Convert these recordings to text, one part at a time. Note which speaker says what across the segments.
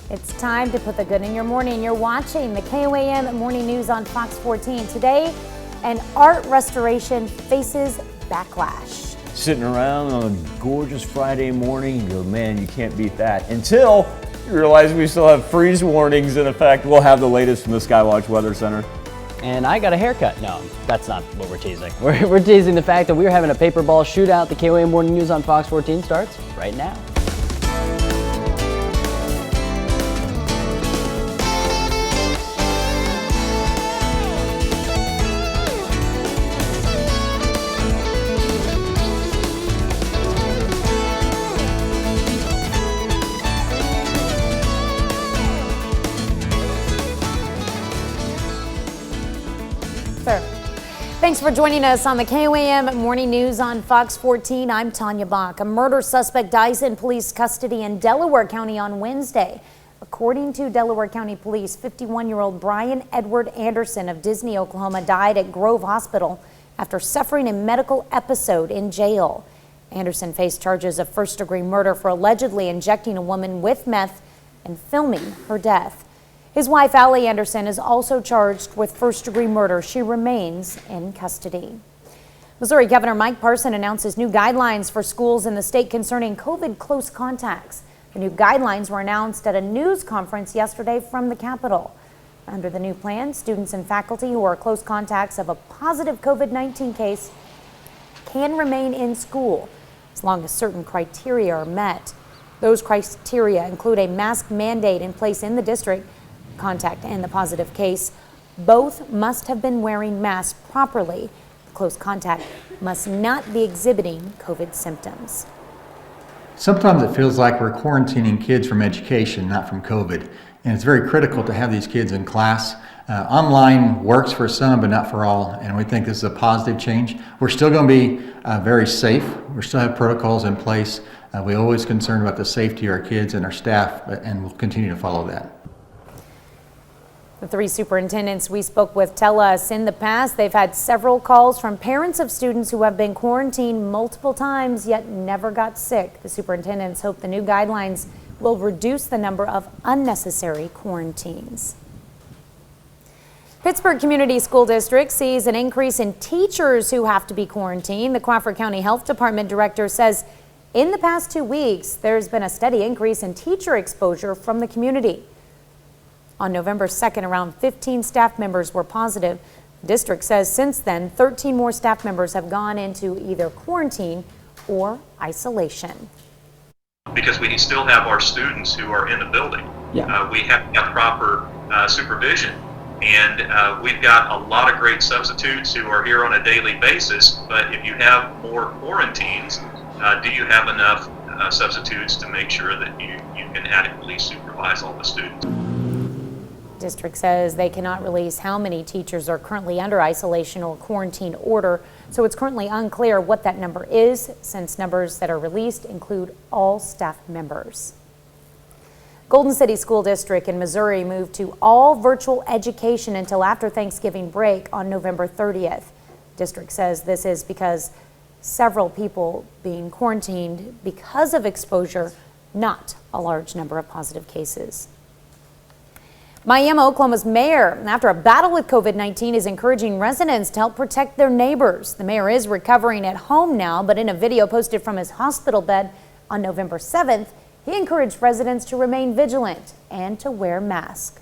Speaker 1: It's time to put the good in your morning. You're watching the KOAM Morning News on Fox 14. Today, an art restoration faces backlash.
Speaker 2: Sitting around on a gorgeous Friday morning, you go, man, you can't beat that. Until you realize we still have freeze warnings in effect. We'll have the latest from the Skywatch Weather Center.
Speaker 3: And I got a haircut. No, that's not what we're teasing. We're teasing the fact that we're having a paper ball shootout. The KOAM Morning News on Fox 14 starts right now.
Speaker 1: Thanks for joining us on the KOAM Morning News on Fox 14. I'm Tanya Bach. A murder suspect dies in police custody in Delaware County on Wednesday. According to Delaware County Police, 51-year-old Brian Edward Anderson of Disney, Oklahoma, died at Grove Hospital after suffering a medical episode in jail. Anderson faced charges of first-degree murder for allegedly injecting a woman with meth and filming her death. His wife, Allie Anderson, is also charged with first-degree murder. She remains in custody. Missouri Governor Mike Parson announces new guidelines for schools in the state concerning COVID close contacts. The new guidelines were announced at a news conference yesterday from the Capitol. Under the new plan, students and faculty who are close contacts of a positive COVID-19 case can remain in school as long as certain criteria are met. Those criteria include a mask mandate in place in the district. Contact and the positive case both must have been wearing masks properly. The close contact must not be exhibiting COVID symptoms.
Speaker 4: Sometimes it feels like we're quarantining kids from education, not from COVID. And it's very critical to have these kids in class. Online works for some, but not for all. And we think this is a positive change. We're still going to be very safe. We still have protocols in place. We're always concerned about the safety of our kids and our staff, and we'll continue to follow that.
Speaker 1: The three superintendents we spoke with tell us in the past they've had several calls from parents of students who have been quarantined multiple times yet never got sick. The superintendents hope the new guidelines will reduce the number of unnecessary quarantines. Pittsburgh Community School District sees an increase in teachers who have to be quarantined. The Crawford County Health Department director says in the past 2 weeks there's been a steady increase in teacher exposure from the community. On November 2nd, around 15 staff members were positive. The district says since then, 13 more staff members have gone into either quarantine or isolation.
Speaker 5: Because we still have our students who are in the building. Yeah. We have got proper supervision. And we've got a lot of great substitutes who are here on a daily basis. But if you have more quarantines, do you have enough substitutes to make sure that you can adequately supervise all the students?
Speaker 1: District says they cannot release how many teachers are currently under isolation or quarantine order, so it's currently unclear what that number is, since numbers that are released include all staff members. Golden City School District in Missouri moved to all virtual education until after Thanksgiving break on November 30th. District says this is because several people being quarantined because of exposure, not a large number of positive cases. Miami, Oklahoma's mayor, after a battle with COVID-19, is encouraging residents to help protect their neighbors. The mayor is recovering at home now, but in a video posted from his hospital bed on November 7th, he encouraged residents to remain vigilant and to wear masks.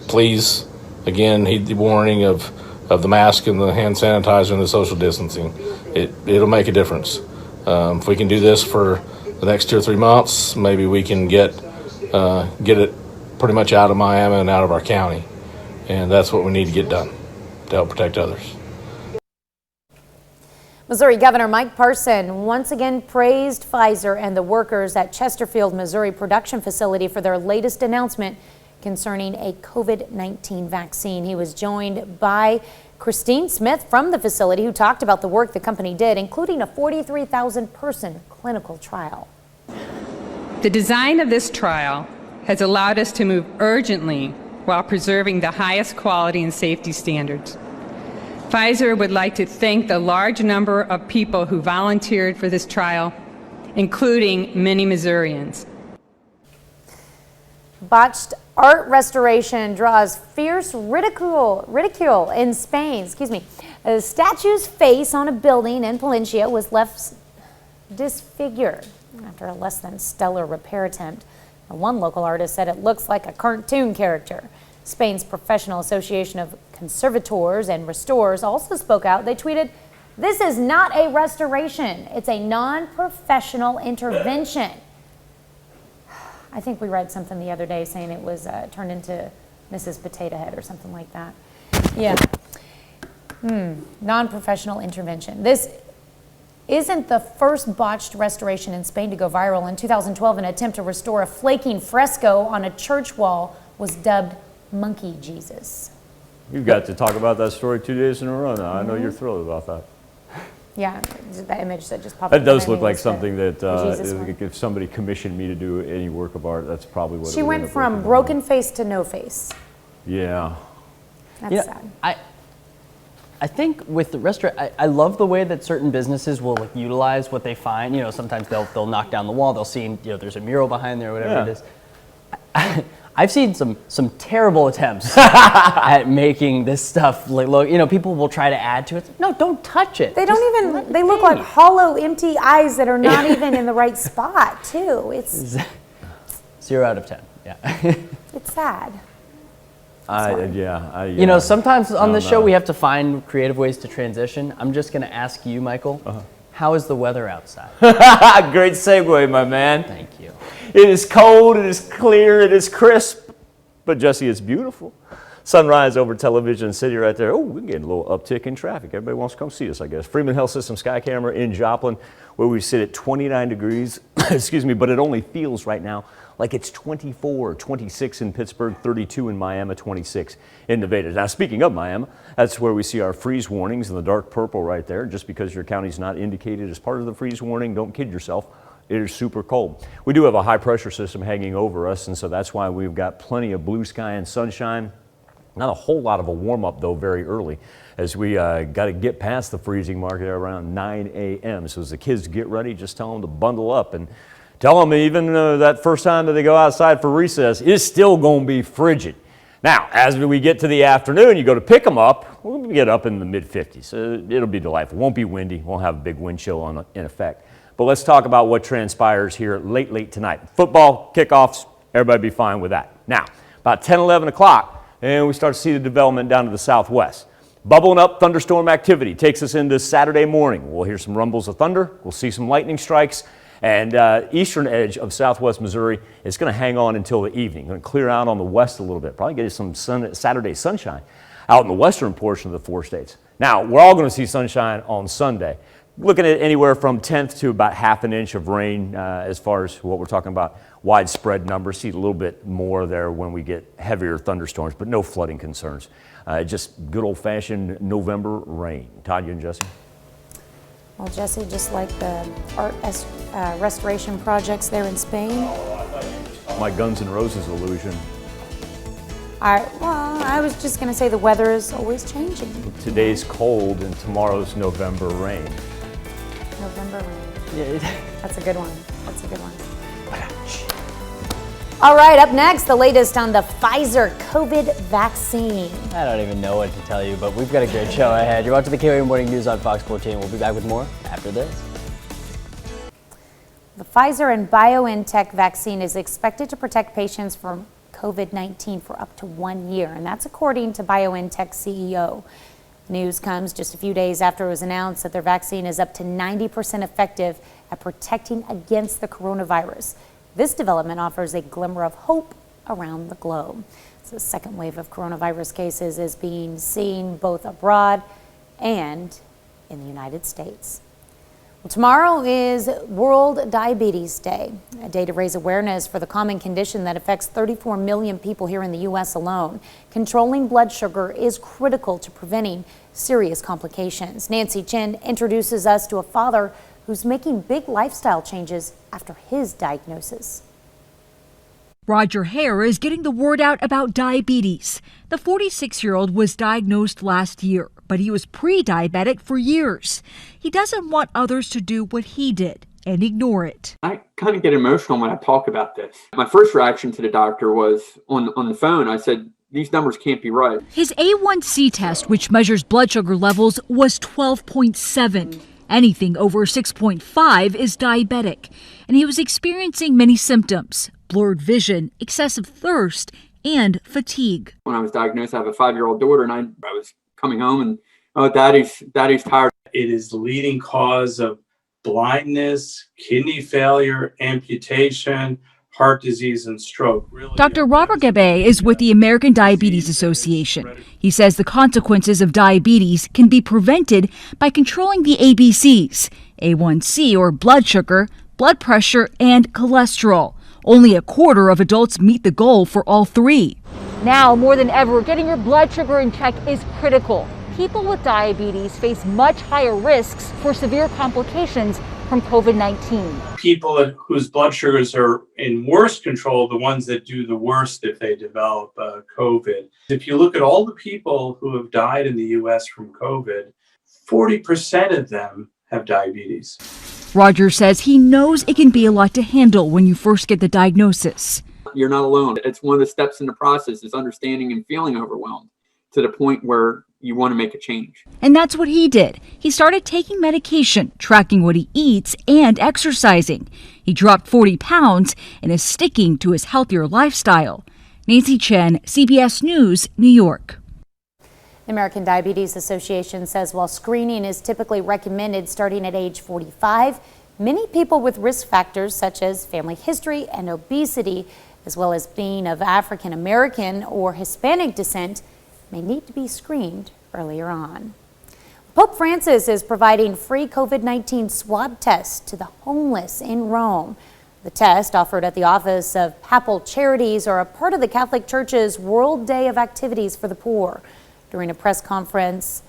Speaker 6: Please, again, heed the warning of the mask and the hand sanitizer and the social distancing. It'll make a difference. If we can do this for the next 2 or 3 months, maybe we can get it pretty much out of Miami and out of our county. And that's what we need to get done to help protect others.
Speaker 1: Missouri Governor Mike Parson once again praised Pfizer and the workers at Chesterfield, Missouri production facility for their latest announcement concerning a COVID-19 vaccine. He was joined by Christine Smith from the facility, who talked about the work the company did, including a 43,000 person clinical trial.
Speaker 7: The design of this trial has allowed us to move urgently while preserving the highest quality and safety standards. Pfizer would like to thank the large number of people who volunteered for this trial, including many Missourians.
Speaker 1: Botched art restoration draws fierce ridicule in Spain. A statue's face on a building in Palencia was left disfigured after a less than stellar repair attempt. One local artist said it looks like a cartoon character. Spain's Professional Association of Conservators and Restorers also spoke out. They tweeted, "This is not a restoration. It's a non-professional intervention." I think we read something the other day saying it was turned into Mrs. Potato Head or something like that. Yeah. Non-professional intervention. This isn't the first botched restoration in Spain to go viral. In 2012, an attempt to restore a flaking fresco on a church wall was dubbed Monkey Jesus.
Speaker 2: You've got to talk about that story 2 days in a row now. I know you're thrilled about that.
Speaker 1: Yeah, that image that just popped up.
Speaker 2: That does look like something that
Speaker 1: one.
Speaker 2: if somebody commissioned me to do any work of art, that's probably what
Speaker 1: She went from broken face to no face.
Speaker 2: Yeah.
Speaker 1: That's sad.
Speaker 3: I think with the restaurant, I love the way that certain businesses will like utilize what they find. You know, sometimes they'll knock down the wall. They'll see, you know, there's a mural behind there, or whatever it is. I've seen some terrible attempts at making this stuff look. You know, people will try to add to it. No, don't touch it.
Speaker 1: They don't even. They look like hollow, empty eyes that are not even in the right spot, too. It's
Speaker 3: 0 out of 10. Yeah.
Speaker 1: It's sad.
Speaker 3: You know, sometimes on this show we have to find creative ways to transition. I'm just going to ask you, Michael, how is the weather outside?
Speaker 2: Great segue, my man.
Speaker 3: Thank you.
Speaker 2: It is cold, it is clear, it is crisp, but Jesse, it's beautiful. Sunrise over Television City right there. Oh, we're getting a little uptick in traffic. Everybody wants to come see us, I guess. Freeman Health System Sky Camera in Joplin, where we sit at 29 degrees, excuse me, but it only feels right now like it's 24, 26 in Pittsburgh, 32 in Miami, 26 in Nevada. Now, speaking of Miami, that's where we see our freeze warnings in the dark purple right there. Just because your county's not indicated as part of the freeze warning, don't kid yourself. It is super cold. We do have a high pressure system hanging over us, and so that's why we've got plenty of blue sky and sunshine. Not a whole lot of a warm up though very early, as we got to get past the freezing mark at around 9 a.m. So as the kids get ready, just tell them to bundle up and tell them even that first time that they go outside for recess, it's still going to be frigid. Now, as we get to the afternoon, you go to pick them up, we'll get up in the mid-50s. So it'll be delightful. Won't be windy. Won't have a big wind chill in effect. But let's talk about what transpires here late tonight. Football kickoffs, everybody be fine with that. Now, about 10, 11 o'clock, and we start to see the development down to the southwest. Bubbling up thunderstorm activity takes us into Saturday morning. We'll hear some rumbles of thunder. We'll see some lightning strikes. And eastern edge of southwest Missouri is going to hang on until the evening. Going to clear out on the west a little bit. Probably get some Saturday sunshine out in the western portion of the 4 states. Now, we're all going to see sunshine on Sunday. Looking at anywhere from 1/10 to about ½ an inch of rain as far as what we're talking about. Widespread numbers. See a little bit more there when we get heavier thunderstorms, but no flooding concerns. Just good old-fashioned November rain. Tanya and Jesse?
Speaker 1: Well, Jesse, just like the art restoration projects there in Spain.
Speaker 2: My Guns N' Roses illusion.
Speaker 1: I was just going to say the weather is always changing.
Speaker 2: Today's cold and tomorrow's November rain.
Speaker 1: November rain. That's a good one. That's a good one. All right, up next, the latest on the Pfizer COVID vaccine.
Speaker 3: I don't even know what to tell you, but we've got a great show ahead. You're watching the KOAM Morning News on Fox 14. We'll be back with more after this.
Speaker 1: The Pfizer and BioNTech vaccine is expected to protect patients from COVID-19 for up to 1 year, and that's according to BioNTech CEO. News comes just a few days after it was announced that their vaccine is up to 90% effective at protecting against the coronavirus. This development offers a glimmer of hope around the globe. So the second wave of coronavirus cases is being seen both abroad and in the United States. Well, tomorrow is World Diabetes Day, a day to raise awareness for the common condition that affects 34 million people here in the U.S. alone. Controlling blood sugar is critical to preventing serious complications. Nancy Chen introduces us to a father who's making big lifestyle changes after his diagnosis.
Speaker 8: Roger Hare is getting the word out about diabetes. The 46-year-old was diagnosed last year, but he was pre-diabetic for years. He doesn't want others to do what he did and ignore it.
Speaker 9: I kind of get emotional when I talk about this. My first reaction to the doctor was on the phone. I said, these numbers can't be right.
Speaker 8: His A1C test, which measures blood sugar levels, was 12.7. Anything over 6.5 is diabetic. And he was experiencing many symptoms: blurred vision, excessive thirst, and fatigue.
Speaker 9: When I was diagnosed, I have a 5-year-old daughter, and I was coming home and, oh, daddy's tired.
Speaker 10: It is the leading cause of blindness, kidney failure, amputation, heart disease, and stroke.
Speaker 8: Dr. Robert Gabe is with the American Diabetes Association. He says the consequences of diabetes can be prevented by controlling the ABCs: A1C or blood sugar, blood pressure, and cholesterol. Only a quarter of adults meet the goal for all three. Now, more than ever, getting your blood sugar in check is critical. People with diabetes face much higher risks for severe complications from COVID-19.
Speaker 10: People whose blood sugars are in worse control, the ones that do the worst if they develop COVID. If you look at all the people who have died in the U.S. from COVID, 40% of them have diabetes.
Speaker 8: Roger says he knows it can be a lot to handle when you first get the diagnosis.
Speaker 9: You're not alone. It's one of the steps in the process is understanding and feeling overwhelmed to the point where you want to make a change.
Speaker 8: And that's what he did. He started taking medication, tracking what he eats, and exercising. He dropped 40 pounds and is sticking to his healthier lifestyle. Nancy Chen, CBS News, New York.
Speaker 1: The American Diabetes Association says while screening is typically recommended starting at age 45, many people with risk factors such as family history and obesity, as well as being of African American or Hispanic descent, may need to be screened earlier on. Pope Francis is providing free COVID-19 swab tests to the homeless in Rome. The test, offered at the Office of Papal Charities, are a part of the Catholic Church's World Day of Activities for the Poor. During a press conference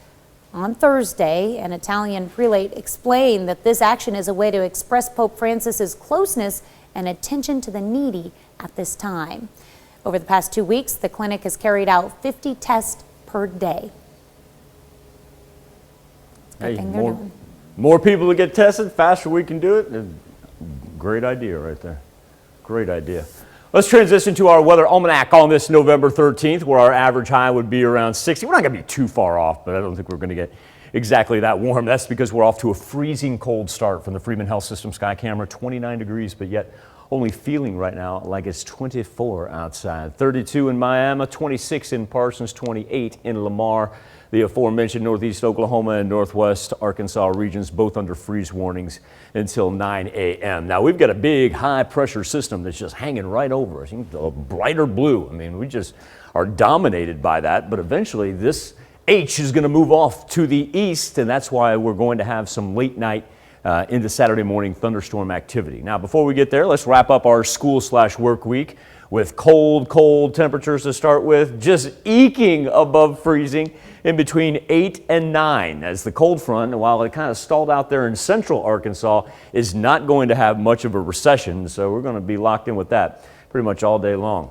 Speaker 1: on Thursday, an Italian prelate explained that this action is a way to express Pope Francis's closeness and attention to the needy at this time. Over the past 2 weeks, the clinic has carried out 50 tests per day.
Speaker 2: Hey, more people to get tested, faster we can do it. Great idea right there. Great idea. Let's transition to our weather almanac on this November 13th, where our average high would be around 60. We're not going to be too far off, but I don't think we're going to get exactly that warm. That's because we're off to a freezing cold start from the Freeman Health System sky camera, 29 degrees, but yet only feeling right now like it's 24 outside. 32 in Miami, 26 in Parsons, 28 in Lamar. The aforementioned northeast Oklahoma and northwest Arkansas regions both under freeze warnings until 9 a.m. Now we've got a big high pressure system that's just hanging right over us. A brighter blue. I mean, we just are dominated by that, but eventually this H is going to move off to the east, and that's why we're going to have some late night into Saturday morning thunderstorm activity. Now, before we get there, let's wrap up our school/work week with cold temperatures to start with, just eking above freezing in between 8 and 9 as the cold front, while it kind of stalled out there in central Arkansas, is not going to have much of a recession. So we're going to be locked in with that pretty much all day long.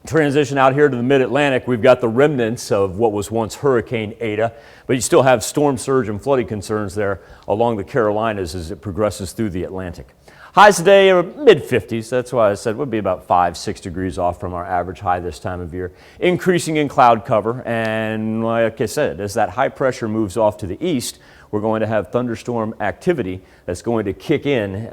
Speaker 2: Transition out here to the mid-Atlantic, we've got the remnants of what was once Hurricane Eta, but you still have storm surge and flooding concerns there along the Carolinas as it progresses through the Atlantic. Highs today are mid-50s. That's why I said we'll be about 5-6 degrees off from our average high this time of year. Increasing in cloud cover, and like I said, as that high pressure moves off to the east, we're going to have thunderstorm activity that's going to kick in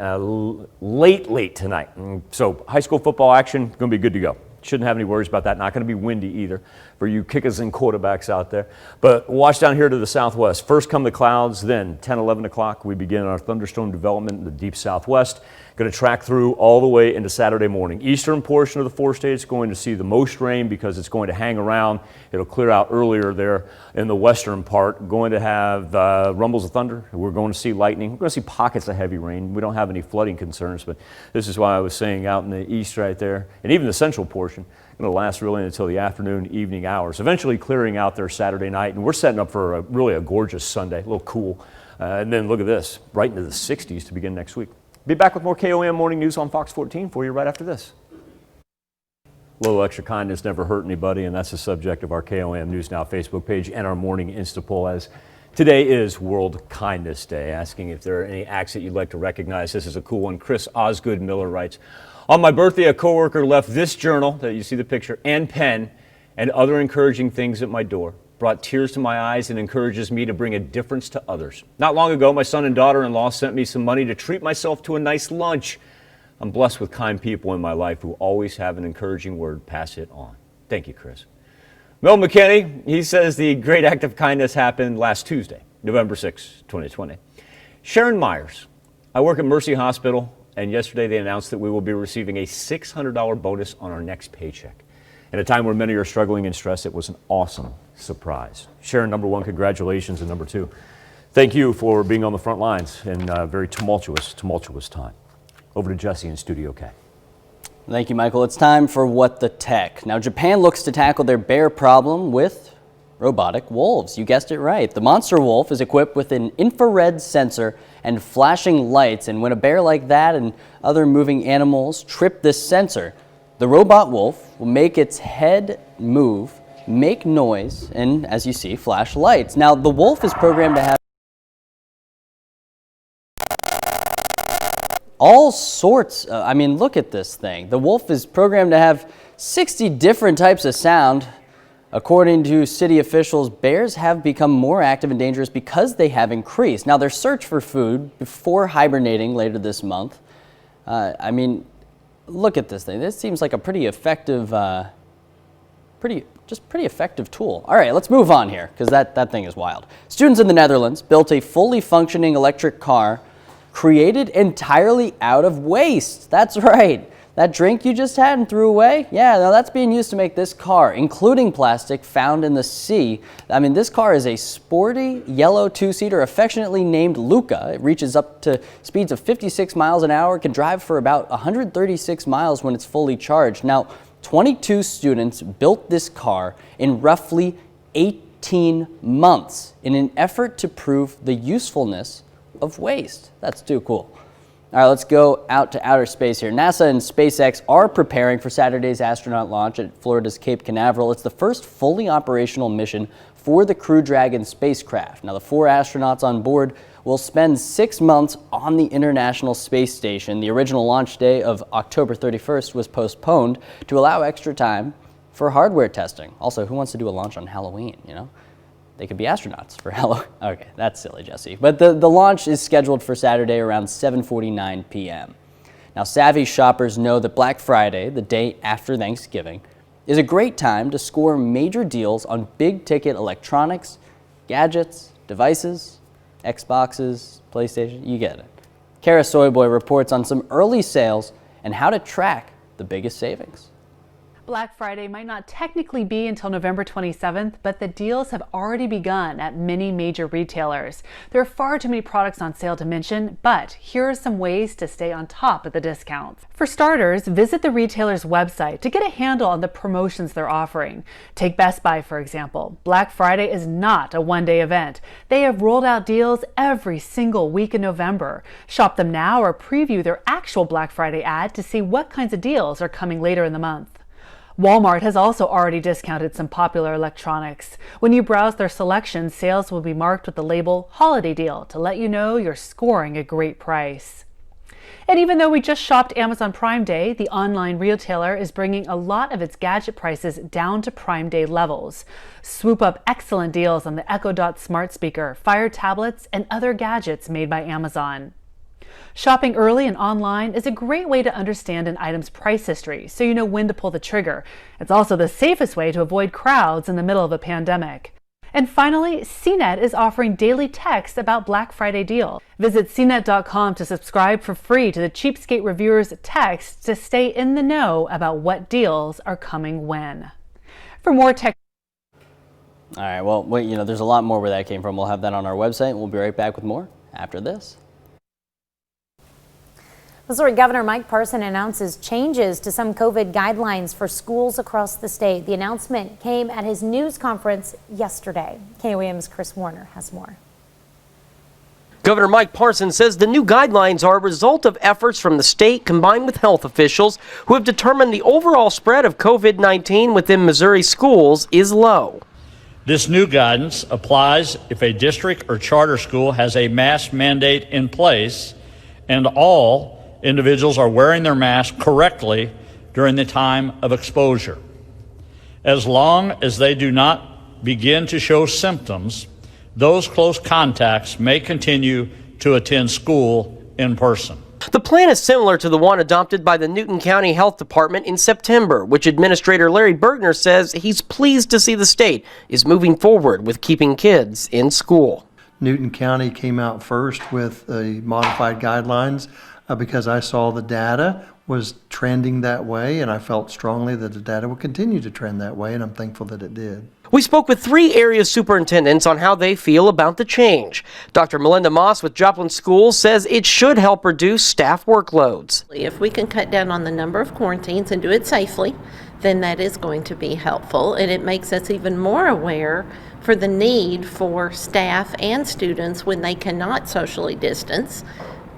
Speaker 2: late tonight. So high school football action going to be good to go. Shouldn't have any worries about that. Not going to be windy either for you kickers and quarterbacks out there. But watch down here to the southwest. First come the clouds, then 10, 11 o'clock, we begin our thunderstorm development in the deep southwest. Going to track through all the way into Saturday morning. Eastern portion of the four states going to see the most rain because it's going to hang around. It'll clear out earlier there in the western part. Going to have rumbles of thunder. We're going to see lightning. We're going to see pockets of heavy rain. We don't have any flooding concerns, but this is why I was saying out in the east right there, and even the central portion, going to last really until the afternoon, evening hours. Eventually clearing out there Saturday night, and we're setting up for really a gorgeous Sunday, a little cool. And then look at this, right into the 60s to begin next week. Be back with more KOAM Morning News on Fox 14 for you right after this. A little extra kindness never hurt anybody, and that's the subject of our KOAM News Now Facebook page and our morning Insta poll, as today is World Kindness Day, asking if there are any acts that you'd like to recognize. This is a cool one. Chris Osgood Miller writes, on my birthday, a coworker left this journal, that you see the picture, and pen, and other encouraging things at my door. Brought tears to my eyes and encourages me to bring a difference to others. Not long ago, my son and daughter-in-law sent me some money to treat myself to a nice lunch. I'm blessed with kind people in my life who always have an encouraging word. Pass it on. Thank you, Chris. Mel McKinney, he says the great act of kindness happened last Tuesday, November 6, 2020. Sharon Myers, I work at Mercy Hospital, and yesterday they announced that we will be receiving a $600 bonus on our next paycheck. At a time where many are struggling and stressed, it was an awesome surprise. Sharon, number one, congratulations, and number two, thank you for being on the front lines in a very tumultuous time. Over to Jesse in Studio K.
Speaker 3: Thank you, Michael. It's time for What the Tech. Now, Japan looks to tackle their bear problem with robotic wolves. You guessed it right. The monster wolf is equipped with an infrared sensor and flashing lights, and when a bear like that and other moving animals trip this sensor, the robot wolf will make its head move, make noise, and, as you see, flash lights. Now, the wolf is programmed to have all sorts. Look at this thing. The wolf is programmed to have 60 different types of sound. According to city officials, bears have become more active and dangerous because they have increased. Now, their search for food before hibernating later this month. Look at this thing. This seems like a pretty effective, pretty effective tool. All right, let's move on here because that thing is wild. Students in the Netherlands built a fully functioning electric car created entirely out of waste. That's right. That drink you just had and threw away? Yeah, now that's being used to make this car, including plastic found in the sea. This car is a sporty yellow two-seater affectionately named Luca. It reaches up to speeds of 56 miles an hour, can drive for about 136 miles when it's fully charged. Now, 22 students built this car in roughly 18 months in an effort to prove the usefulness of waste. That's too cool. All right, let's go out to outer space here. NASA and SpaceX are preparing for Saturday's astronaut launch at Florida's Cape Canaveral. It's the first fully operational mission for the Crew Dragon spacecraft. Now, the 4 astronauts on board will spend 6 months on the International Space Station. The original launch day of October 31st was postponed to allow extra time for hardware testing. Also, who wants to do a launch on Halloween, you know? They could be astronauts for Halloween. Okay, that's silly, Jesse. But the launch is scheduled for Saturday around 7:49 p.m. Now, savvy shoppers know that Black Friday, the day after Thanksgiving, is a great time to score major deals on big-ticket electronics, gadgets, devices, Xboxes, PlayStation, you get it. Kara Soyboy reports on some early sales and how to track the biggest savings.
Speaker 11: Black Friday might not technically be until November 27th, but the deals have already begun at many major retailers. There are far too many products on sale to mention, but here are some ways to stay on top of the discounts. For starters, visit the retailer's website to get a handle on the promotions they're offering. Take Best Buy, for example. Black Friday is not a one-day event. They have rolled out deals every single week in November. Shop them now or preview their actual Black Friday ad to see what kinds of deals are coming later in the month. Walmart has also already discounted some popular electronics. When you browse their selection, sales will be marked with the label Holiday Deal to let you know you're scoring a great price. And even though we just shopped Amazon Prime Day, the online retailer is bringing a lot of its gadget prices down to Prime Day levels. Swoop up excellent deals on the Echo Dot smart speaker, Fire tablets, and other gadgets made by Amazon. Shopping early and online is a great way to understand an item's price history, so you know when to pull the trigger. It's also the safest way to avoid crowds in the middle of a pandemic. And finally, CNET is offering daily text about Black Friday deals. Visit cnet.com to subscribe for free to the Cheapskate Reviewer's text to stay in the know about what deals are coming when. For more tech.
Speaker 3: All right, well, there's a lot more where that came from. We'll have that on our website. We'll be right back with more after this.
Speaker 1: Missouri Governor Mike Parson announces changes to some COVID guidelines for schools across the state. The announcement came at his news conference yesterday. KOAM's Chris Warner has more.
Speaker 12: Governor Mike Parson says the new guidelines are a result of efforts from the state combined with health officials who have determined the overall spread of COVID-19 within Missouri schools is low.
Speaker 13: This new guidance applies if a district or charter school has a mask mandate in place and all individuals are wearing their mask correctly during the time of exposure. As long as they do not begin to show symptoms, those close contacts may continue to attend school in person.
Speaker 12: The plan is similar to the one adopted by the Newton County Health Department in September, which Administrator Larry Bergner says he's pleased to see the state is moving forward with keeping kids in school.
Speaker 14: Newton County came out first with the modified guidelines because I saw the data was trending that way, and I felt strongly that the data would continue to trend that way, and I'm thankful that it did.
Speaker 12: We spoke with 3 area superintendents on how they feel about the change. Dr. Melinda Moss with Joplin Schools says it should help reduce staff workloads.
Speaker 15: If we can cut down on the number of quarantines and do it safely, then that is going to be helpful, and it makes us even more aware for the need for staff and students when they cannot socially distance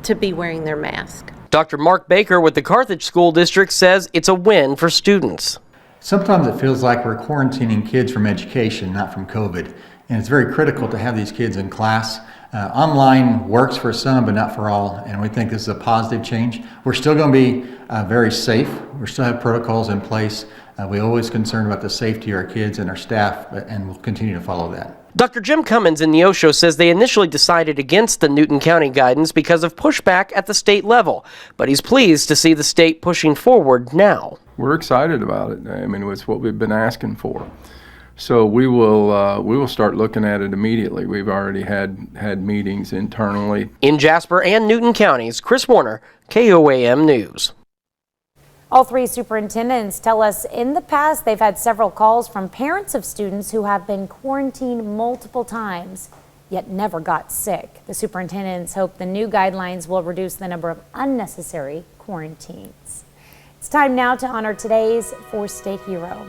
Speaker 15: to be wearing their mask.
Speaker 12: Dr. Mark Baker with the Carthage School District says it's a win for students.
Speaker 4: Sometimes it feels like we're quarantining kids from education, not from COVID. And it's very critical to have these kids in class. Online works for some, but not for all. And we think this is a positive change. We're still going to be very safe. We still have protocols in place. We're always concerned about the safety of our kids and our staff, and we'll continue to follow that.
Speaker 12: Dr. Jim Cummins in Neosho says they initially decided against the Newton County guidance because of pushback at the state level, but he's pleased to see the state pushing forward now.
Speaker 16: We're excited about it. I mean, it's what we've been asking for. So we will start looking at it immediately. We've already had meetings internally.
Speaker 12: In Jasper and Newton counties, Chris Warner, KOAM News.
Speaker 1: All 3 superintendents tell us in the past they've had several calls from parents of students who have been quarantined multiple times, yet never got sick. The superintendents hope the new guidelines will reduce the number of unnecessary quarantines. It's time now to honor today's 4th state hero.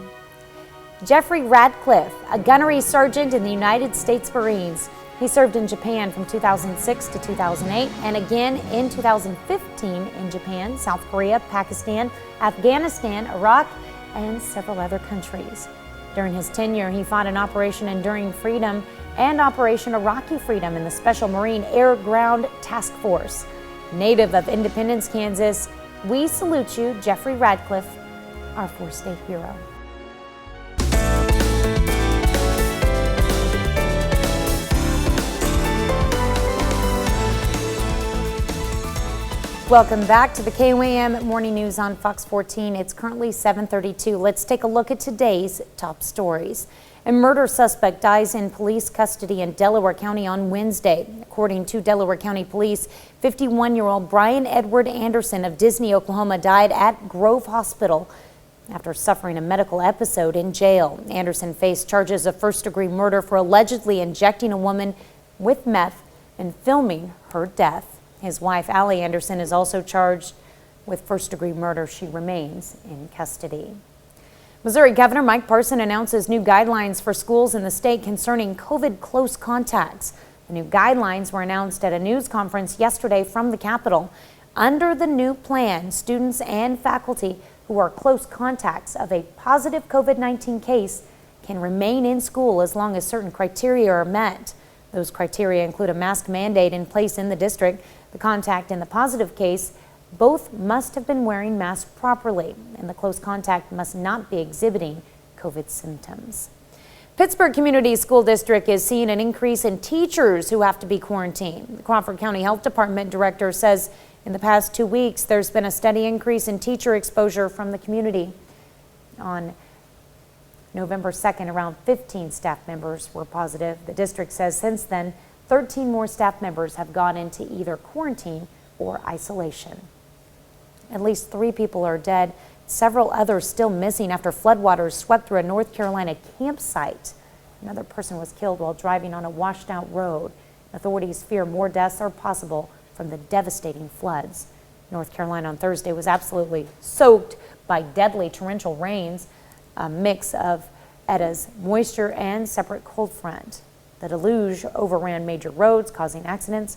Speaker 1: Jeffrey Radcliffe, a gunnery sergeant in the United States Marines. He served in Japan from 2006 to 2008 and again in 2015 in Japan, South Korea, Pakistan, Afghanistan, Iraq, and several other countries. During his tenure, he fought in Operation Enduring Freedom and Operation Iraqi Freedom in the Special Marine Air Ground Task Force. Native of Independence, Kansas, we salute you, Jeffrey Radcliffe, our 4th state hero. Welcome back to the KOAM Morning News on Fox 14. It's currently 7:32. Let's take a look at today's top stories. A murder suspect dies in police custody in Delaware County on Wednesday. According to Delaware County Police, 51-year-old Brian Edward Anderson of Disney, Oklahoma, died at Grove Hospital after suffering a medical episode in jail. Anderson faced charges of first-degree murder for allegedly injecting a woman with meth and filming her death. His wife, Allie Anderson, is also charged with first-degree murder. She remains in custody. Missouri Governor Mike Parson announces new guidelines for schools in the state concerning COVID close contacts. The new guidelines were announced at a news conference yesterday from the Capitol. Under the new plan, students and faculty who are close contacts of a positive COVID-19 case can remain in school as long as certain criteria are met. Those criteria include a mask mandate in place in the district. The contact and the positive case both must have been wearing masks properly, and the close contact must not be exhibiting COVID symptoms. Pittsburgh Community School District is seeing an increase in teachers who have to be quarantined. The Crawford County Health Department director says in the past 2 weeks there's been a steady increase in teacher exposure from the community. On November 2nd, around 15 staff members were positive. The district says since then, 13 more staff members have gone into either quarantine or isolation. At least 3 people are dead, several others still missing after floodwaters swept through a North Carolina campsite. Another person was killed while driving on a washed out road. Authorities fear more deaths are possible from the devastating floods. North Carolina on Thursday was absolutely soaked by deadly torrential rains, a mix of Eda's moisture and separate cold front. The deluge overran major roads, causing accidents.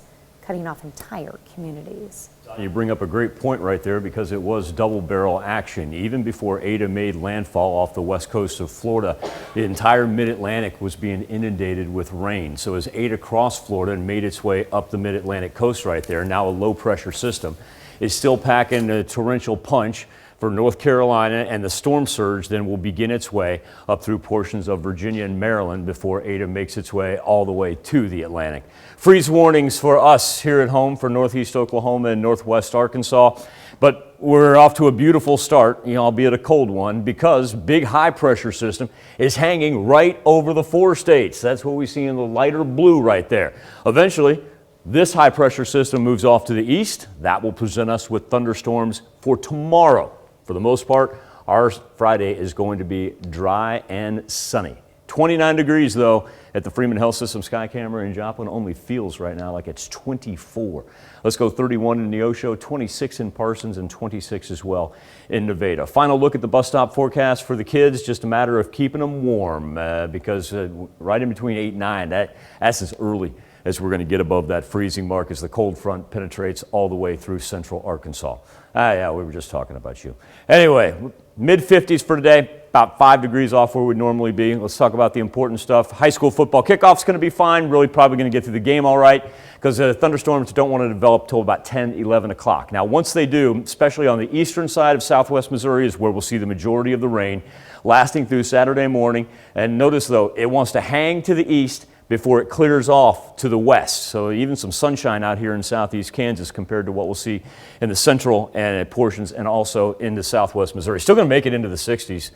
Speaker 1: cutting off entire communities.
Speaker 2: You bring up a great point right there, because it was double barrel action. Even before Ada made landfall off the west coast of Florida, the entire mid-Atlantic was being inundated with rain. So as Ada crossed Florida and made its way up the mid-Atlantic coast right there, now a low pressure system is still packing a torrential punch for North Carolina, and the storm surge then will begin its way up through portions of Virginia and Maryland before Ada makes its way all the way to the Atlantic. Freeze warnings for us here at home for northeast Oklahoma and northwest Arkansas, but we're off to a beautiful start, albeit a cold one, because big high pressure system is hanging right over the 4 states. That's what we see in the lighter blue right there. Eventually, this high pressure system moves off to the east. That will present us with thunderstorms for tomorrow. For the most part, our Friday is going to be dry and sunny. 29 degrees though at the Freeman Health System sky camera in Joplin. Only feels right now like it's 24. Let's go 31 in Neosho, 26 in Parsons, and 26 as well in Nevada. Final look at the bus stop forecast for the kids. Just a matter of keeping them warm because right in between 8 and 9, that's as early as we're going to get above that freezing mark as the cold front penetrates all the way through central Arkansas. Yeah, we were just talking about you. Anyway, mid-50s for today, about 5 degrees off where we'd normally be. Let's talk about the important stuff. High school football kickoff's going to be fine. Really probably going to get through the game all right, because thunderstorms don't want to develop till about 10, 11 o'clock. Now, once they do, especially on the eastern side of southwest Missouri is where we'll see the majority of the rain lasting through Saturday morning. And notice, though, it wants to hang to the east before it clears off to the west. So even some sunshine out here in southeast Kansas compared to what we'll see in the central and portions and also into southwest Missouri. Still going to make it into the 60s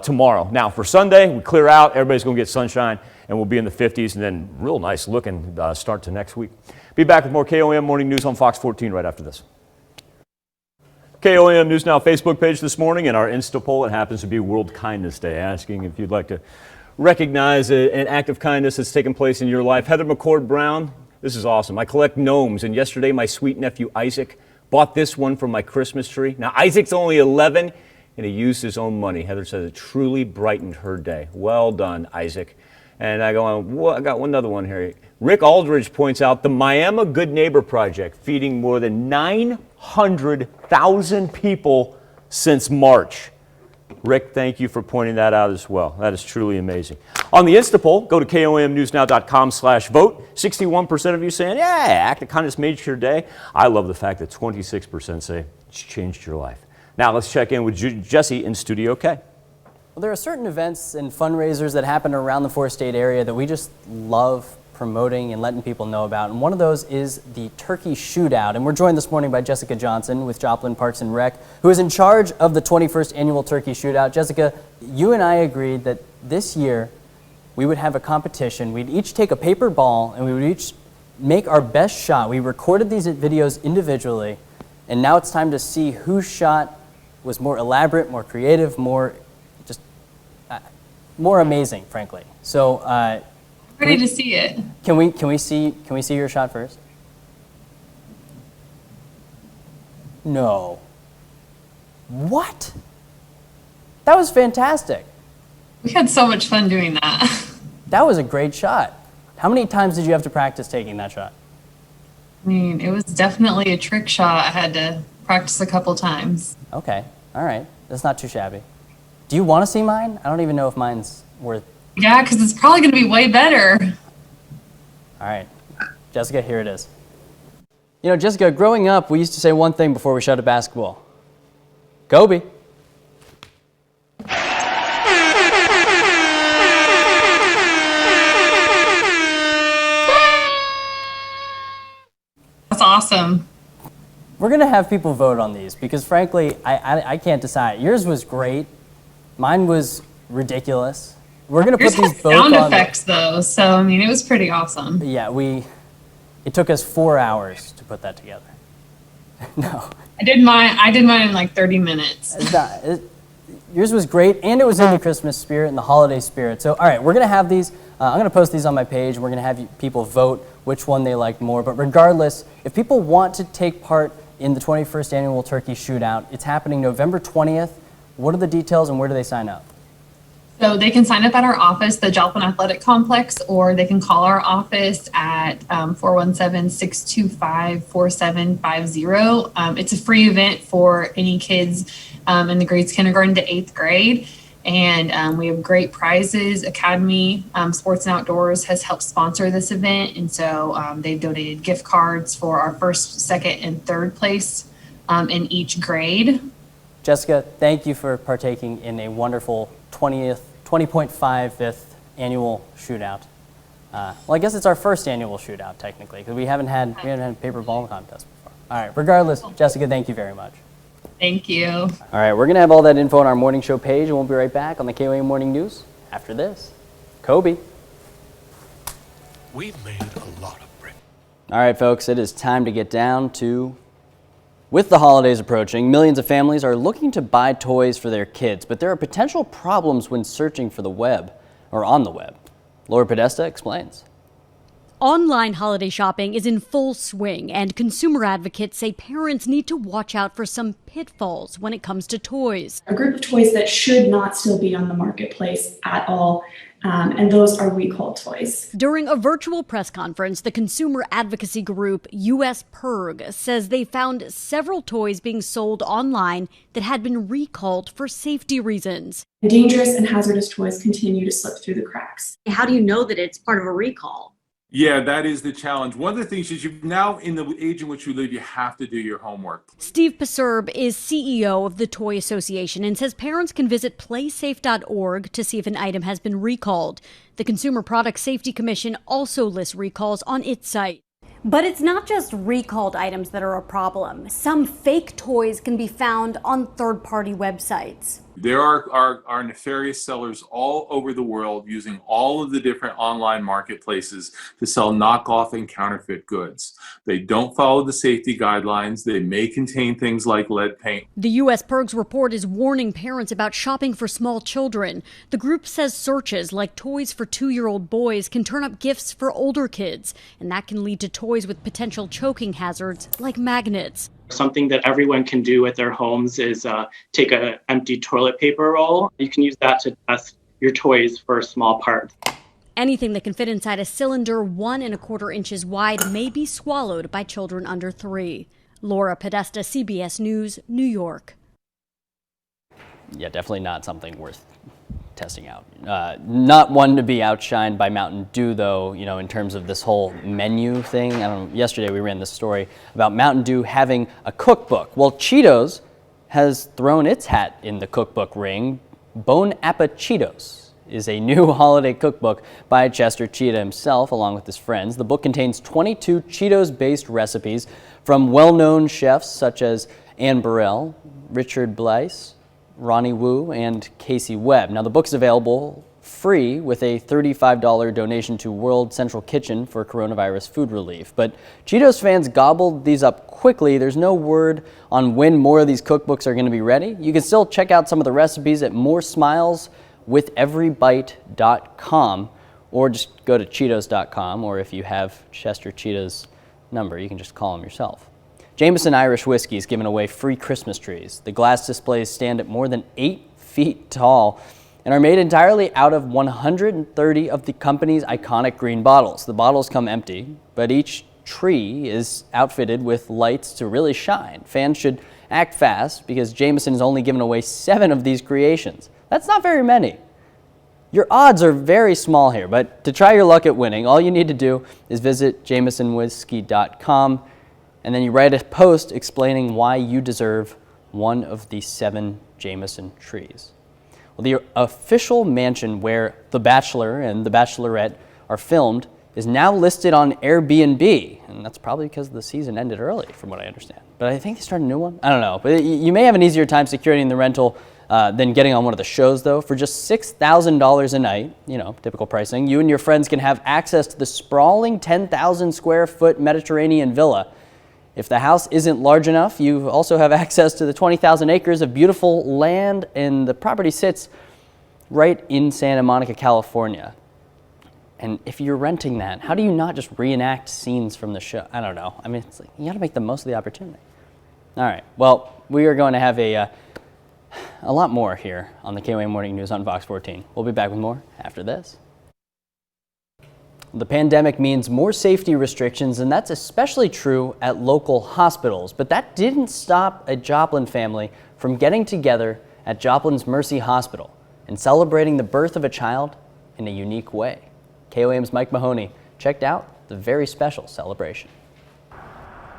Speaker 2: tomorrow. Now for Sunday, we clear out, everybody's going to get sunshine, and we'll be in the 50s, and then real nice looking start to next week. Be back with more KOAM Morning News on Fox 14 right after this. KOAM News Now Facebook page this morning, and our Insta poll, it happens to be World Kindness Day, asking if you'd like to recognize an act of kindness that's taken place in your life. Heather McCord Brown, this is awesome. I collect gnomes, and yesterday my sweet nephew Isaac bought this one for my Christmas tree. Now Isaac's only 11, and he used his own money. Heather says it truly brightened her day. Well done, Isaac. And I go on, I got one other one here. Rick Aldridge points out the Miami Good Neighbor Project feeding more than 900,000 people since March. Rick, thank you for pointing that out as well. That is truly amazing. On the Insta poll, go to KOAMnewsnow.com/vote. 61% of you saying, yeah, act of kindness made your day. I love the fact that 26% say it's changed your life. Now let's check in with Jesse in Studio K.
Speaker 3: Well, there are certain events and fundraisers that happen around the 4-state area that we just love promoting and letting people know about. And one of those is the Turkey Shootout. And we're joined this morning by Jessica Johnson with Joplin Parks and Rec, who is in charge of the 21st Annual Turkey Shootout. Jessica, you and I agreed that this year we would have a competition. We'd each take a paper ball and we would each make our best shot. We recorded these videos individually, and now it's time to see whose shot was more elaborate, more creative, more amazing, frankly. So
Speaker 17: ready to see it.
Speaker 3: Can we see your shot first? No. What? That was fantastic.
Speaker 17: We had so much fun doing that.
Speaker 3: That was a great shot. How many times did you have to practice taking that shot?
Speaker 17: I mean, it was definitely a trick shot. I had to practice a couple times.
Speaker 3: Okay, all right. That's not too shabby. Do you want to see mine? I don't even know if mine's worth.
Speaker 17: Yeah, because it's probably going to be way better.
Speaker 3: All right, Jessica, here it is. You know, Jessica, growing up, we used to say one thing before we shot a basketball. Kobe.
Speaker 17: That's awesome.
Speaker 3: We're going to have people vote on these because, frankly, I can't decide. Yours was great. Mine was ridiculous. We're going to put these both on.
Speaker 17: Sound effects, though, so, I mean, it was pretty awesome.
Speaker 3: Yeah, it took us 4 hours to put that together. No.
Speaker 17: I did mine in like 30 minutes.
Speaker 3: Yours was great, and it was in the Christmas spirit and the holiday spirit. So, all right, we're going to have these. I'm going to post these on my page. We're going to have people vote which one they liked more. But regardless, if people want to take part in the 21st Annual Turkey Shootout, it's happening November 20th. What are the details and where do they sign up?
Speaker 17: So they can sign up at our office, the Joplin Athletic Complex, or they can call our office at 417-625-4750. It's a free event for any kids in the grades kindergarten to 8th grade. And we have great prizes. Academy Sports and Outdoors has helped sponsor this event. And so they've donated gift cards for our first, second, and third place in each grade.
Speaker 3: Jessica, thank you for partaking in a wonderful 20.5th annual shootout. Well, I guess it's our first annual shootout technically, because we haven't had a paper ball contest before. All right, regardless, Jessica, thank you very much.
Speaker 17: Thank you.
Speaker 3: All right, we're gonna have all that info on our morning show page, and we'll be right back on the KOAM Morning News after this. Kobe.
Speaker 18: We've made a lot of bread.
Speaker 3: All right, folks, it is time to get down to. With the holidays approaching, millions of families are looking to buy toys for their kids, but there are potential problems when searching for the web or on the web. Laura Podesta explains.
Speaker 19: Online holiday shopping is in full swing, and consumer advocates say parents need to watch out for some pitfalls when it comes to toys.
Speaker 20: A group of toys that should not still be on the marketplace at all, and those are recalled toys.
Speaker 19: During a virtual press conference, the consumer advocacy group US PIRG says they found several toys being sold online that had been recalled for safety reasons.
Speaker 20: Dangerous and hazardous toys continue to slip through the cracks.
Speaker 19: How do you know that it's part of a recall?
Speaker 21: Yeah, that is the challenge. One of the things is now in the age in which you live, you have to do your homework.
Speaker 19: Steve Paserb is CEO of the Toy Association and says parents can visit playsafe.org to see if an item has been recalled. The Consumer Product Safety Commission also lists recalls on its site.
Speaker 1: But it's not just recalled items that are a problem. Some fake toys can be found on third-party websites.
Speaker 21: There are nefarious sellers all over the world using all of the different online marketplaces to sell knockoff and counterfeit goods. They don't follow the safety guidelines. They may contain things like lead paint.
Speaker 19: The U.S. PIRG's report is warning parents about shopping for small children. The group says searches like toys for 2-year-old boys can turn up gifts for older kids, and that can lead to toys with potential choking hazards like magnets.
Speaker 22: Something that everyone can do at their homes is take an empty toilet paper roll. You can use that to test your toys for small parts.
Speaker 19: Anything that can fit inside a cylinder 1 1/4 inches wide may be swallowed by children under 3. Laura Podesta, CBS News, New York.
Speaker 3: Yeah, definitely not something worth testing out. Not one to be outshined by Mountain Dew, though, in terms of this whole menu thing. Yesterday we ran this story about Mountain Dew having a cookbook. Well, Cheetos has thrown its hat in the cookbook ring. Bon Appa Cheetos is a new holiday cookbook by Chester Cheetah himself, along with his friends. The book contains 22 Cheetos-based recipes from well-known chefs such as Anne Burrell, Richard Bleiss, Ronnie Wu, and Casey Webb. Now, the book is available free with a $35 donation to World Central Kitchen for coronavirus food relief. But Cheetos fans gobbled these up quickly. There's no word on when more of these cookbooks are going to be ready. You can still check out some of the recipes at moresmileswitheverybite.com, or just go to Cheetos.com, or if you have Chester Cheetah's number, you can just call him yourself. Jameson Irish Whiskey is giving away free Christmas trees. The glass displays stand at more than 8 feet tall and are made entirely out of 130 of the company's iconic green bottles. The bottles come empty, but each tree is outfitted with lights to really shine. Fans should act fast because Jameson is only giving away 7 of these creations. That's not very many. Your odds are very small here, but to try your luck at winning, all you need to do is visit jamesonwhiskey.com, and then you write a post explaining why you deserve one of the 7 Jameson trees. Well, the official mansion where The Bachelor and The Bachelorette are filmed is now listed on Airbnb, and that's probably because the season ended early, from what I understand. But I think they started a new one. I don't know, but you may have an easier time securing the rental than getting on one of the shows, though. For just $6,000 a night, typical pricing, you and your friends can have access to the sprawling 10,000 square foot Mediterranean villa. If the house isn't large enough, you also have access to the 20,000 acres of beautiful land, and the property sits right in Santa Monica, California. And if you're renting that, how do you not just reenact scenes from the show? I don't know. I mean, it's like, you got to make the most of the opportunity. All right. Well, we are going to have a A lot more here on the KOAM Morning News on Fox 14. We'll be back with more after this. The pandemic means more safety restrictions, and that's especially true at local hospitals. But that didn't stop a Joplin family from getting together at Joplin's Mercy Hospital and celebrating the birth of a child in a unique way. KOAM's Mike Mahoney checked out the very special celebration.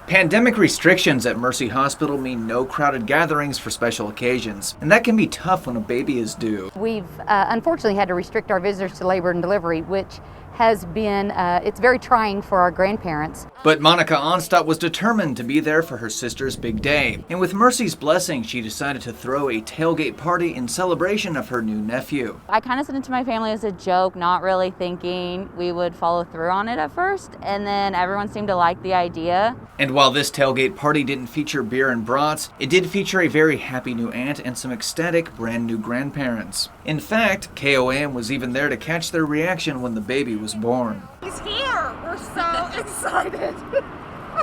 Speaker 5: Pandemic restrictions at Mercy Hospital mean no crowded gatherings for special occasions, and that can be tough when a baby is due.
Speaker 18: We've unfortunately had to restrict our visitors to labor and delivery, which has been, it's very trying for our grandparents.
Speaker 5: But Monica Onstadt was determined to be there for her sister's big day. And with Mercy's blessing, she decided to throw a tailgate party in celebration of her new nephew.
Speaker 23: I kind of sent it to my family as a joke, not really thinking we would follow through on it at first. And then everyone seemed to like the idea.
Speaker 5: And while this tailgate party didn't feature beer and brats, it did feature a very happy new aunt and some ecstatic brand new grandparents. In fact, KOAM was even there to catch their reaction when the baby was born.
Speaker 24: He's here! We're so excited!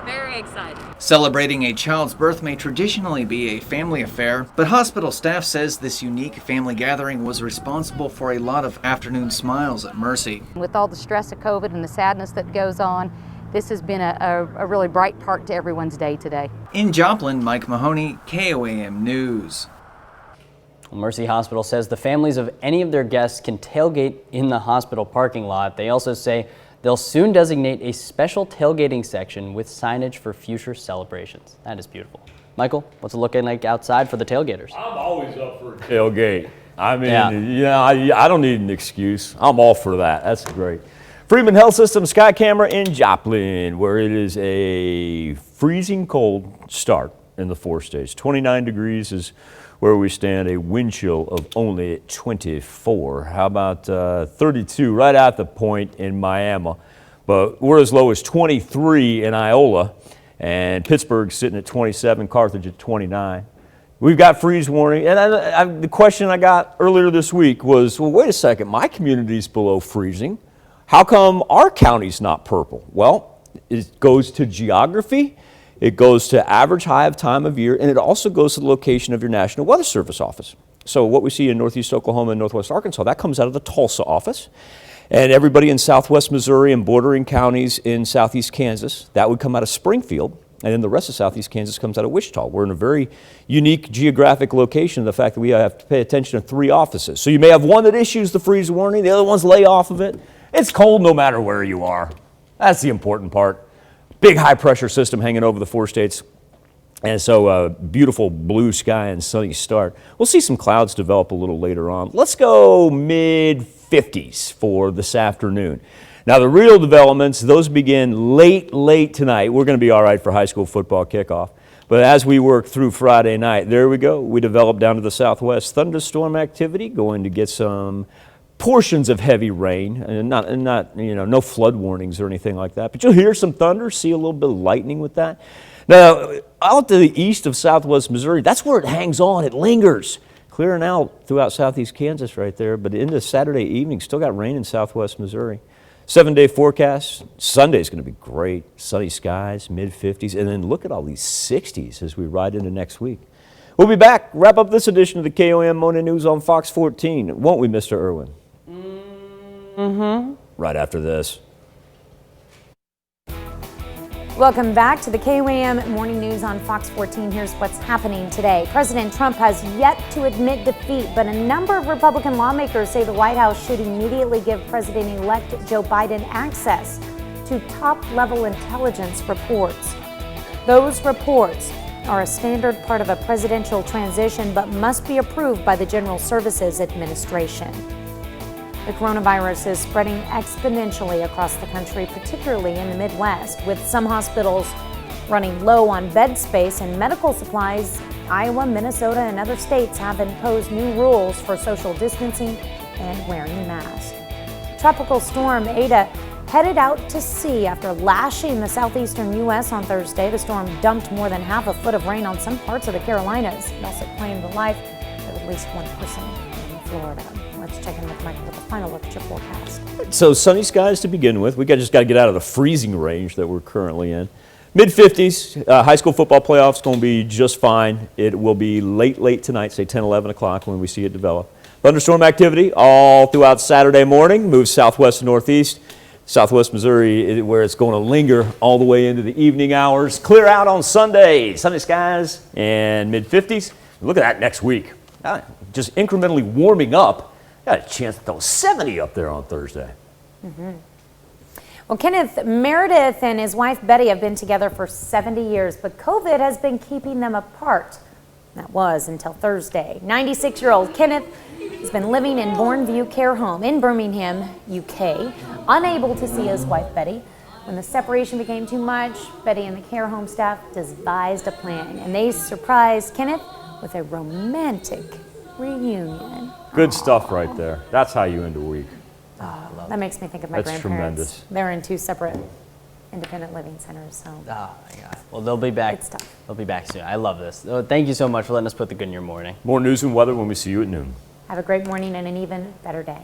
Speaker 24: Very excited.
Speaker 5: Celebrating a child's birth may traditionally be a family affair, but hospital staff says this unique family gathering was responsible for a lot of afternoon smiles at Mercy.
Speaker 18: With all the stress of COVID and the sadness that goes on, this has been a really bright part to everyone's day today.
Speaker 5: In Joplin, Mike Mahoney, KOAM News.
Speaker 3: Mercy Hospital says the families of any of their guests can tailgate in the hospital parking lot. They also say they'll soon designate a special tailgating section with signage for future celebrations. That is beautiful. Michael, what's it looking like outside for the tailgaters?
Speaker 2: I'm always up for a tailgate. I mean, I don't need an excuse. I'm all for that. That's great. Freeman Health System Sky Camera in Joplin, where it is a freezing cold start in the 4 states. 29 degrees is where we stand, a wind chill of only 24. How about 32 right at the point in Miami? But we're as low as 23 in Iola, and Pittsburgh's sitting at 27, Carthage at 29. We've got freeze warning, and the question I got earlier this week was, well, wait a second, my community's below freezing. How come our county's not purple? Well, it goes to geography. It goes to average high of time of year, and it also goes to the location of your National Weather Service office. So what we see in northeast Oklahoma and northwest Arkansas, that comes out of the Tulsa office. And everybody in southwest Missouri and bordering counties in southeast Kansas, that would come out of Springfield. And then the rest of southeast Kansas comes out of Wichita. We're in a very unique geographic location, the fact that we have to pay attention to 3 offices. So you may have one that issues the freeze warning, the other ones lay off of it. It's cold no matter where you are. That's the important part. Big high pressure system hanging over the 4 states. And so beautiful blue sky and sunny start. We'll see some clouds develop a little later on. Let's go mid-50s for this afternoon. Now the real developments, those begin late tonight. We're going to be all right for high school football kickoff. But as we work through Friday night, there we go. We develop down to the southwest. Thunderstorm activity, going to get some portions of heavy rain, and not no flood warnings or anything like that. But you'll hear some thunder, see a little bit of lightning with that. Now, out to the east of southwest Missouri, that's where it hangs on. It lingers, clearing out throughout southeast Kansas right there. But into Saturday evening, still got rain in southwest Missouri. 7-day forecast. Sunday's going to be great. Sunny skies, mid-50s, and then look at all these 60s as we ride into next week. We'll be back. Wrap up this edition of the KOAM Morning News on Fox 14, won't we, Mr. Irwin? Right after this.
Speaker 1: Welcome back to the KOAM Morning News on Fox 14. Here's what's happening today. President Trump has yet to admit defeat, but a number of Republican lawmakers say the White House should immediately give President-elect Joe Biden access to top-level intelligence reports. Those reports are a standard part of a presidential transition, but must be approved by the General Services Administration. The coronavirus is spreading exponentially across the country, particularly in the Midwest. With some hospitals running low on bed space and medical supplies, Iowa, Minnesota, and other states have imposed new rules for social distancing and wearing a mask. Tropical storm Eta headed out to sea after lashing the southeastern U.S. on Thursday. The storm dumped more than half a foot of rain on some parts of the Carolinas. It also claimed the life of at least one person in Florida. Let's check in with Michael with a final look at your forecast.
Speaker 2: So sunny skies to begin with. We just got to get out of the freezing range that we're currently in. Mid-50s, high school football playoffs going to be just fine. It will be late tonight, say 10, 11 o'clock when we see it develop. Thunderstorm activity all throughout Saturday morning, moves southwest to northeast. Southwest Missouri, where it's going to linger all the way into the evening hours. Clear out on Sunday, sunny skies and mid-50s. Look at that next week. Just incrementally warming up. Got a chance to throw 70 up there on Thursday.
Speaker 1: Well, Kenneth Meredith and his wife Betty have been together for 70 years, but COVID has been keeping them apart. That was until Thursday. 96-year-old Kenneth has been living in Bourneview Care Home in Birmingham, UK, unable to see his wife Betty. When the separation became too much, Betty and the care home staff devised a plan, and they surprised Kenneth with a romantic reunion.
Speaker 2: Good stuff right there. That's how you end a week.
Speaker 1: That makes me think of my
Speaker 2: That's
Speaker 1: grandparents.
Speaker 2: tremendous.
Speaker 1: They're in 2 separate independent living centers, so.
Speaker 3: Oh my God. Well, they'll be back.
Speaker 1: It's tough.
Speaker 3: They'll be back soon. I love this. Thank you so much for letting us put the good in your morning.
Speaker 2: More news and weather when we see you at noon.
Speaker 1: Have a great morning and an even better day.